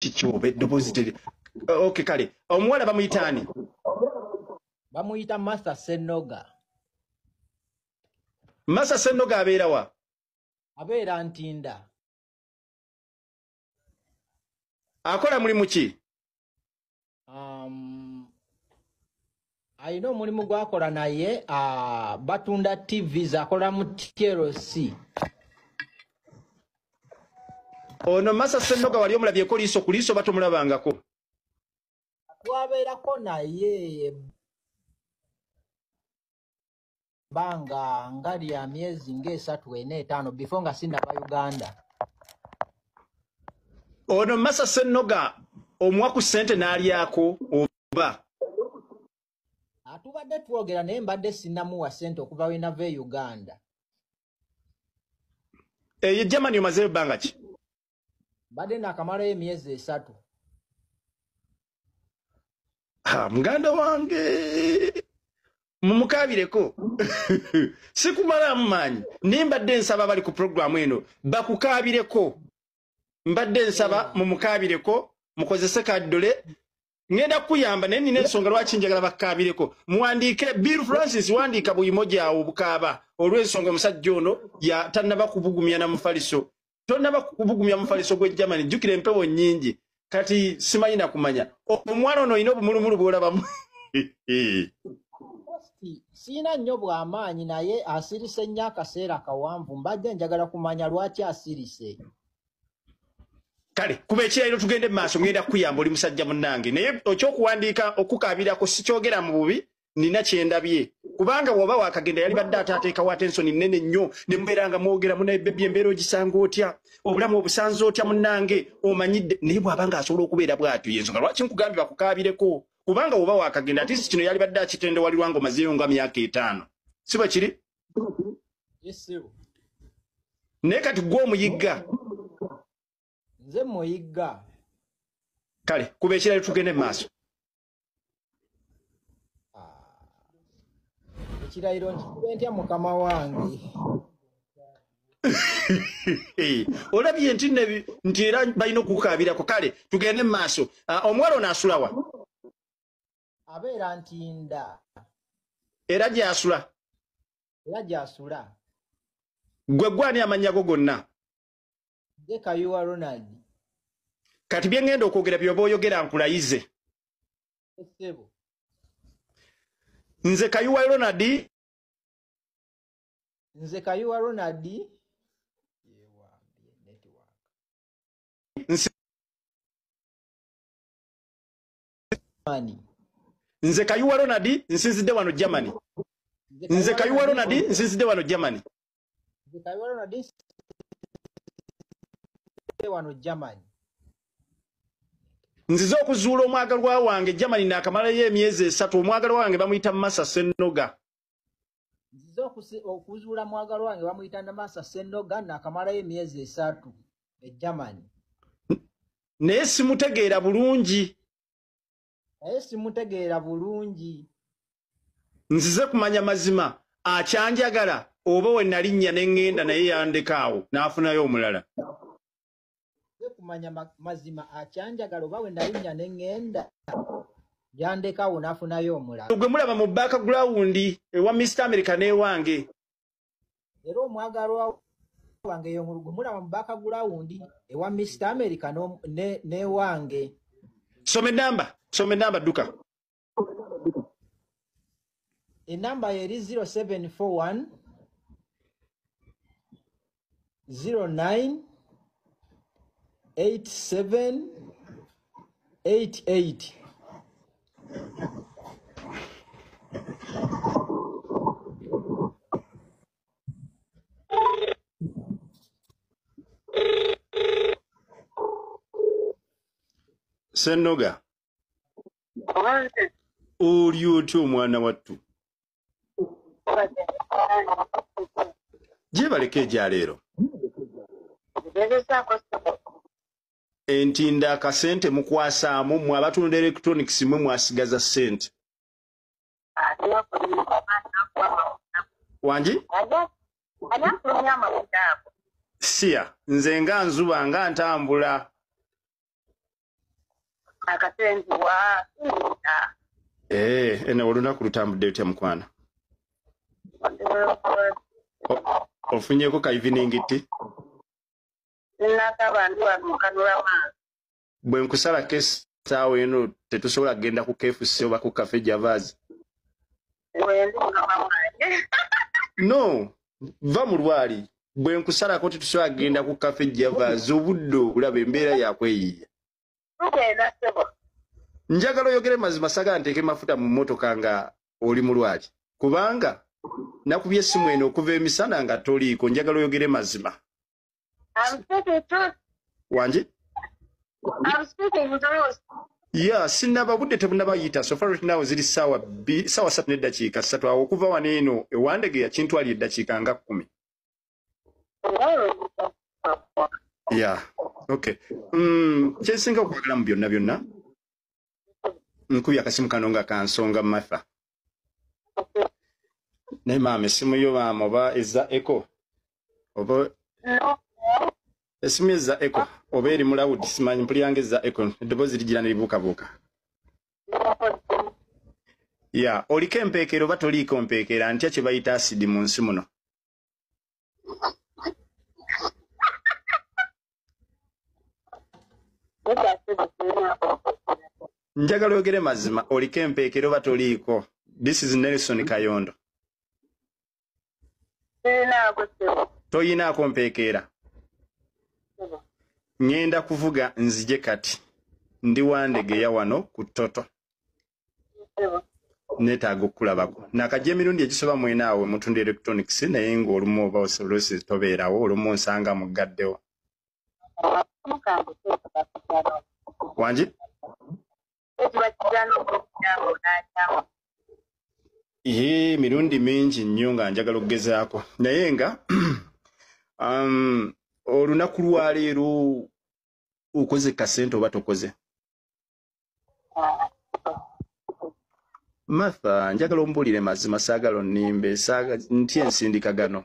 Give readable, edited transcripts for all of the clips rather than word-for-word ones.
Chichobe deposited. Okay, kale. Omuwala bamuyitani. Bamuyita Master Senoga. Master Senoga abeera wa? Abeera Ntinda. Akola mulimu ki? Alina omulimu gwakola naye batunda TVs akola mu TLC. Ono Master Senoga wali omulabyeko liiso ku liiso batomulabangako. Twabeerako naye banga ngali ya myezi ng'esatu ena etaano before nga sinnaba Uganda. Ono Master Senoga omuwa ku ssente n'alyako oba? Tubadde twogera naye mbadde sinnamuwa ssente okuva we nava e Uganda. Ye Germany omaze ebbanga ki? Mbadde naakamalayo emyezi 3. Muganda wange mumukabireko. Sikumalamu maanyi. Nimbadde nsaba bali ku programu eno bakukabireko. Mbadde nsaba mumukabireko mukozese kaddole. Ngenda kuyamba naye nina ensonga lwaki njagala bakabireko. Muwandiike Bill Francis wandiika buyimoja awo bukaba olw'ensonga omusajja ono ya tannaba kubugumya na mufaliso. Tonnaba kubugumya mufaliso gwe Germany jjukira empewo nnyingi. Kati simanyi na kumanya. Omwana ono ino obumulumulu bw'olabamu. Siina nnyo bw'amaanyi naye asirise nnyo akaseera kawanvu mbadde njagala kumanya lwaki asirise. Kale kuba ekirayiro tugende maaso ngenda kuyamba oli musajja munnange naye okyokuwandiika okukabirako sikyogera mu bubi nina kyendabye kubanga woba wakagenda yali badde ataateekawo atensoni nnene nnyo ne mubeeranga mwogera munaye bebbi embeera ogisanga otya obulamu obusanze otya munnange omanyidde naye bw'abanga asobola okubeera bw'atyo yensonga lwaki nkugambye bakukabireko kubanga woba wakagenda ati kino yali badde akitendewalirwa nga omazeeyo nga myaka 5 si bwe kiri naye kati gwe omuyigga nze muyigga kale kuba ekirayiro tugende mu maaso ekirayiro nkikuba ntya mukama wange olabye nti era balina okukukabirako kale tugende mu maaso omuwala ono asulawa abeera Ntinda era gy'asula gwe gwani amannya go gonna nze Kayuwa Ronald kati bye ngenda okwogera byoba oyogera nkulayize nze Kayuwa Ronald nze Kayuwa Ronald nsinzidde wano Germany nze Kayuwa Ronald nsinzidde wano Germany nzize okuzuula omwagalwa wange Germany naakamalayo emyezi 3 omwagalwa wange bamuyita Master Senoga nzize okuzuula mwagalwa wange bamuyita Master Senoga naakamalayo emyezi 3 e Germany naye simutegeera bulungi nzize kumanya mazima akyanjagala oba we nalinnya ne ŋŋenda naye yandekaawo n'afunayo omulala kumanya mazima akyanjagala oba we nalinnya ne ŋŋenda yandekaawo n'afunayo omulala gwe mulaba mu background ewa Mr. America n'ewange era omwagalwa wange gwe mulaba mu background ewa Mr. America n'ewange some namba dduka enamba yeri 0741 09 8788 Senoga oli otya omwana wattu gyebaleka egya leero Ntinda akasente mukwasaamu mwe abatunda electronics mwe mwasigaza ssente wangi siya nze nga nzuba nga ntambula akatenzi wa ene olunaku lutambudde lutya mukwana ofunyeko ka evening ti n'akabantu bamukanula maaso bwe nkusalako essaawa eno tetusobola kgenda ku KFC oba ku Cafe Javazi wendi mukama wange no va mu lwali bwe nkusalako tetusobola kgenda ku Cafe Javazi obudde obulaba embeera yakweyiya tugenda sebo njagala oyogere mazima saga nteeke mafuta mu mmotoka nga oli mu lwali kubanga nakubye essimu eno okuva emisana nga toliiko njagala oyogere mazima I'm speaking truth. wanje I'm speaking truth. ya sinaba budde tebunabayita so far right now ziri sawa 3 n'eddakiika 3 awo okuva wano eno ewandege yakintwali eddakiika nga 10 ya okay kyensinga okwagala mu byonna byonna nkubye akasimu kano nga kansonga Martha naye maama essimu yo maama oba eza echo oba esimu eza echo oba eri mu loud simanyi mpuliranga eza echo eddoboozi ligira ne libuukabuuka ya oliko empeekero oba toliiko mpeekera ntya kye bayita asidi mu nsi muno njagala oyogere mazima oliko empeekero oba toliiko this is Nelson Kayondo toyinaako mpeekera ngenda kuvuga nzije kati ndi wandege ya wano ku Toto netaaga okulabako nakajja emirundi egisoba mwenaawe mutunda electronics naye ng'olumu oba osolosi tobeerawo olumu nsanga mugaddewo wangi mirundi mingi nnyo nga njagala okugezaako naye nga olunaku lwaleero okoze kasente oba tokoze Martha njagala ombuulire mazima saagala onnimbe ntya ensindikagano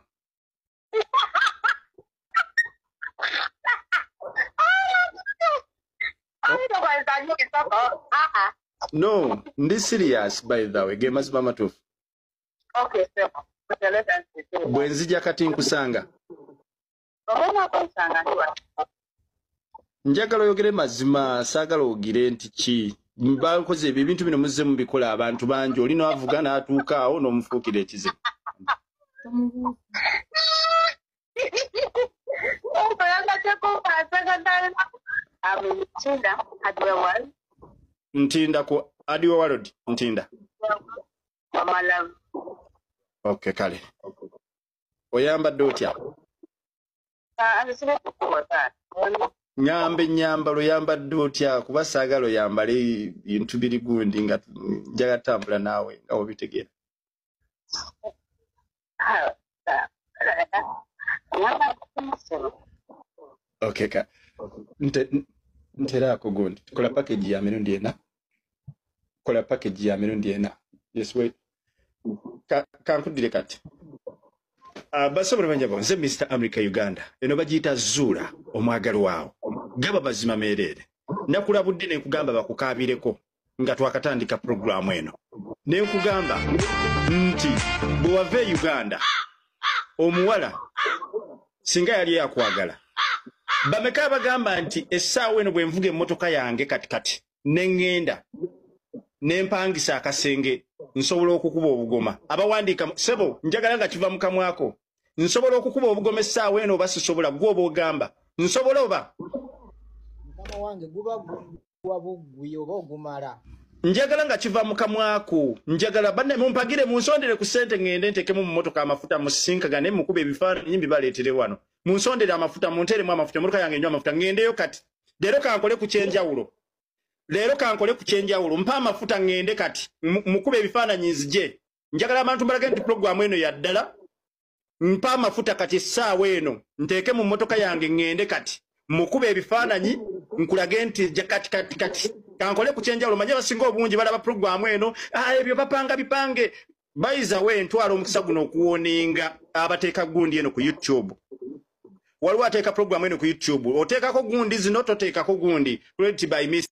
no ndi serious by the way ge mazima matuufu Okay, so bwe nzija kati nkusanga njagala oyogere mazima saagala ogire nti ki bakoze ebyo ebintu bino muzze mubikola abantu bangi oli n'avuga n'atuuka awo n'omufuukira ekizibu ntinda ku Adiwa World ntinda okay kale oyambadde otya nyambe nyambalo yambadde otya kuba saagala oyambale bintu biri gundi nga njaga tambula naawe nga obitegeera okay ka nteraako gundi tukola package ya mirundi ena kola package ya mirundi ena yes wait kankudire kati basobola banjabo nze Mr. America Uganda eno bagiyita Zula omwagalo waawo gaba bazima meerere nakulabudde ne nkugamba bakukaabireko nga twakatandika programu eno ne nkugamba nti bwe wave Uganda omuwala singa yali yakwagala bameka bagamba nti essaawa eno bwe nvuga emmotoka yange katikati nengenda nempangisa akasenge nsobola okukuba obugoma abawandiika sebo njagala nga kiva mu kamwako nsobola okukuba obugoma essaawa eno oba sisobola gwe oba ogamba nsobola oba mukama wange guba wabuggwi oba ogumala njagala nga kiva mu kamwako njagala banne mumpagire munsondere ku ssente ngende ntekemu mu mmotoka amafuta musinkagane mukuba ebifaananyi mbibaleetere wano munsondere amafuta munteremu amafuta emmotoka yange enywa amafuta ngendeyo kati leero kankole ku kyenjawulo mpa amafuta ngende kati mukuba ebifaananyi nzije njagala abantu mbalage nti programu eno yaddala mpa amafuta kati essaawa eno nteeke mu mmotoka yange ngende kati mukuba ebifaananyi nkulage nti kati kankole ku kyenjawulo manye basinga obungi balaba programu eno ebyo bapanga bipange bayiza we ntwala omukisa guno okuwoninga abateeka gundi eno ku YouTube waliwo ateeka programu eno ku YouTube oteekako gundi zino toteekako gundi created by Mr.